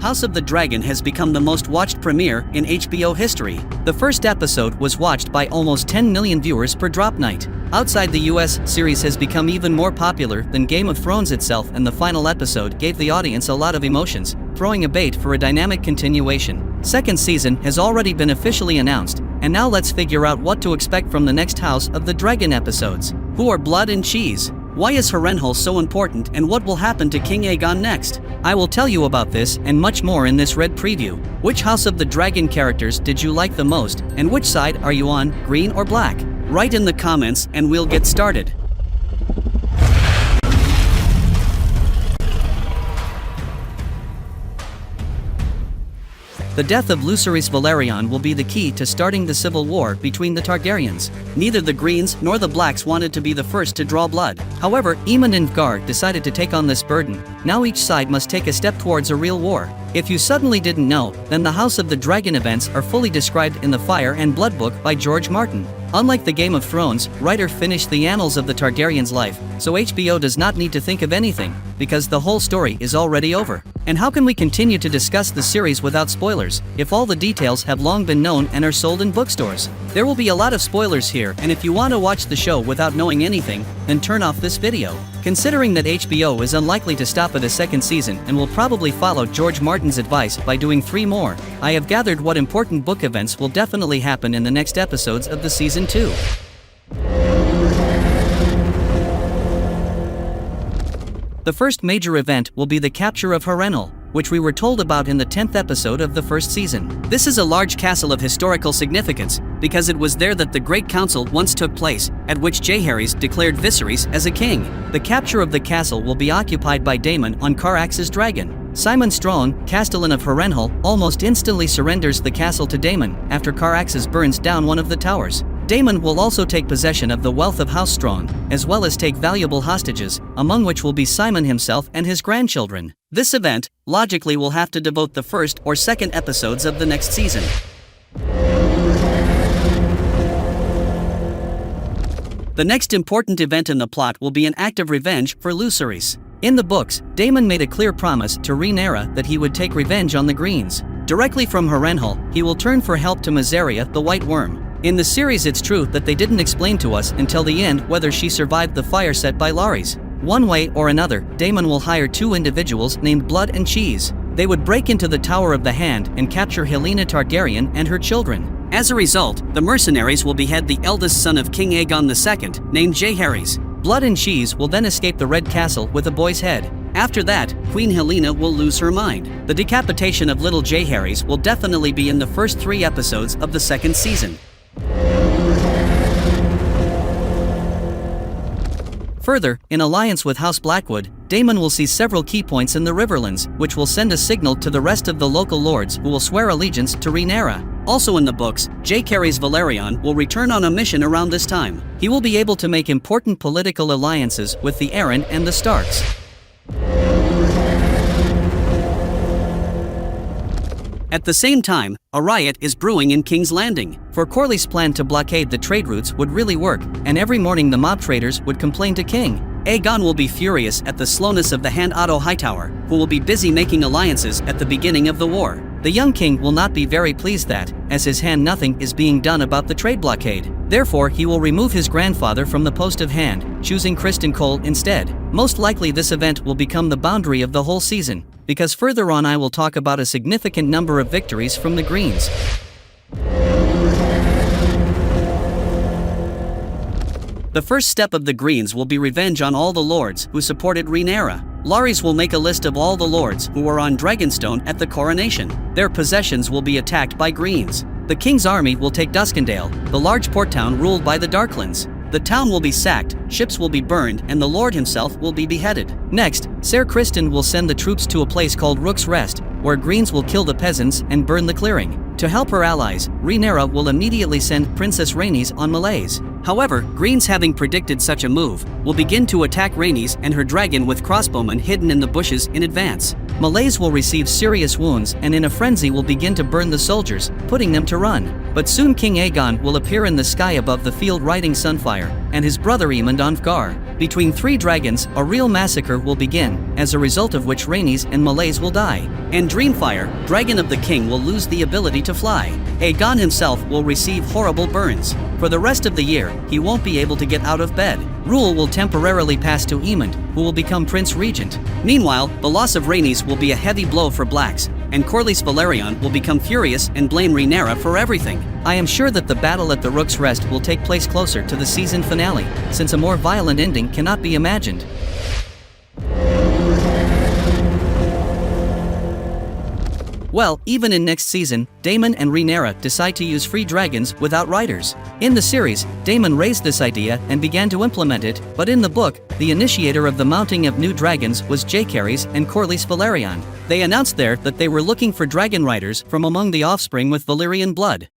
House of the Dragon has become the most watched premiere in HBO history. The first episode was watched by almost 10 million viewers per drop night. Outside the US, series has become even more popular than Game of Thrones itself, and the final episode gave the audience a lot of emotions, throwing a bait for a dynamic continuation. Second season has already been officially announced, and now let's figure out what to expect from the next House of the Dragon episodes. Who are Blood and Cheese? Why is Harrenhal so important, and what will happen to King Aegon next? I will tell you about this and much more in this red preview. Which House of the Dragon characters did you like the most, and which side are you on, green or black? Write in the comments and we'll get started. The death of Lucerys Velaryon will be the key to starting the civil war between the Targaryens. Neither the Greens nor the Blacks wanted to be the first to draw blood. However, Aemon and Vhagar decided to take on this burden. Now each side must take a step towards a real war. If you suddenly didn't know, then the House of the Dragon events are fully described in the Fire and Blood book by George Martin. Unlike the Game of Thrones, writer finished the annals of the Targaryens' life, so HBO does not need to think of anything, because the whole story is already over. And how can we continue to discuss the series without spoilers, if all the details have long been known and are sold in bookstores? There will be a lot of spoilers here, and if you want to watch the show without knowing anything, then turn off this video. Considering that HBO is unlikely to stop at a second season and will probably follow George Martin's advice by doing 3 more, I have gathered what important book events will definitely happen in the next episodes of the season 2. The first major event will be the capture of Harrenhal, which we were told about in the 10th episode of the first season. This is a large castle of historical significance, because it was there that the Great Council once took place, at which Jaehaerys declared Viserys as a king. The capture of the castle will be occupied by Daemon on Carax's dragon. Simon Strong, Castellan of Harrenhal, almost instantly surrenders the castle to Daemon after Caraxes burns down one of the towers. Daemon will also take possession of the wealth of House Strong, as well as take valuable hostages, among which will be Simon himself and his grandchildren. This event, logically, will have to devote the first or second episodes of the next season. The next important event in the plot will be an act of revenge for Lucerys. In the books, Daemon made a clear promise to Rhaenyra that he would take revenge on the Greens. Directly from Harrenhal, he will turn for help to Mysaria the White Worm. In the series, it's true that they didn't explain to us until the end whether she survived the fire set by Larys. One way or another, Daemon will hire 2 individuals named Blood and Cheese. They would break into the Tower of the Hand and capture Helaena Targaryen and her children. As a result, the mercenaries will behead the eldest son of King Aegon II, named Jaehaerys. Blood and Cheese will then escape the Red Castle with a boy's head. After that, Queen Helaena will lose her mind. The decapitation of little Jaehaerys will definitely be in the first 3 episodes of the second season. Further, in alliance with House Blackwood, Daemon will see several key points in the Riverlands, which will send a signal to the rest of the local lords who will swear allegiance to Rhaenyra. Also in the books, Jaehaerys Velaryon will return on a mission around this time. He will be able to make important political alliances with the Arryn and the Starks. At the same time, a riot is brewing in King's Landing, for Corlys' plan to blockade the trade routes would really work, and every morning the mob traders would complain to King. Aegon will be furious at the slowness of the Hand Otto Hightower, who will be busy making alliances at the beginning of the war. The young king will not be very pleased that, as his hand, nothing is being done about the trade blockade. Therefore, he will remove his grandfather from the post of Hand, choosing Criston Cole instead. Most likely this event will become the boundary of the whole season, because further on I will talk about a significant number of victories from the Greens. The first step of the Greens will be revenge on all the lords who supported Rhaenyra. Larys will make a list of all the lords who were on Dragonstone at the coronation. Their possessions will be attacked by Greens. The king's army will take Duskendale, the large port town ruled by the Darklands. The town will be sacked, ships will be burned, and the lord himself will be beheaded. Next, Ser Criston will send the troops to a place called Rook's Rest, where Greens will kill the peasants and burn the clearing. To help her allies, Rhaenyra will immediately send Princess Rhaenys on Meleys. However, Greens, having predicted such a move, will begin to attack Rhaenys and her dragon with crossbowmen hidden in the bushes in advance. Meleys will receive serious wounds and in a frenzy will begin to burn the soldiers, putting them to run. But soon King Aegon will appear in the sky above the field riding Sunfire, and his brother Aemond on Vhagar. Between 3 dragons, a real massacre will begin, as a result of which Rhaenys and Meleys will die. And Dreamfire, Dragon of the King, will lose the ability to fly. Aegon himself will receive horrible burns. For the rest of the year, he won't be able to get out of bed. Rule will temporarily pass to Aemond, who will become Prince Regent. Meanwhile, the loss of Rhaenys will be a heavy blow for Blacks, and Corlys Velaryon will become furious and blame Rhaenyra for everything. I am sure that the battle at the Rook's Rest will take place closer to the season finale, since a more violent ending cannot be imagined. Well, even in next season, Daemon and Rhaenyra decide to use free dragons without riders. In the series, Daemon raised this idea and began to implement it, but in the book, the initiator of the mounting of new dragons was Jaehaerys and Corlys Velaryon. They announced there that they were looking for dragon riders from among the offspring with Valyrian blood.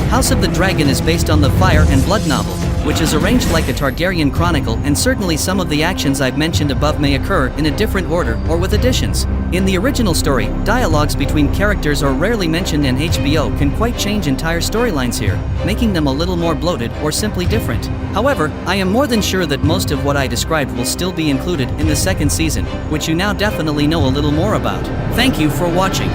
House of the Dragon is based on the Fire and Blood novel, which is arranged like a Targaryen chronicle, and certainly some of the actions I've mentioned above may occur in a different order or with additions. In the original story, dialogues between characters are rarely mentioned, and HBO can quite change entire storylines here, making them a little more bloated or simply different. However, I am more than sure that most of what I described will still be included in the second season, which you now definitely know a little more about. Thank you for watching.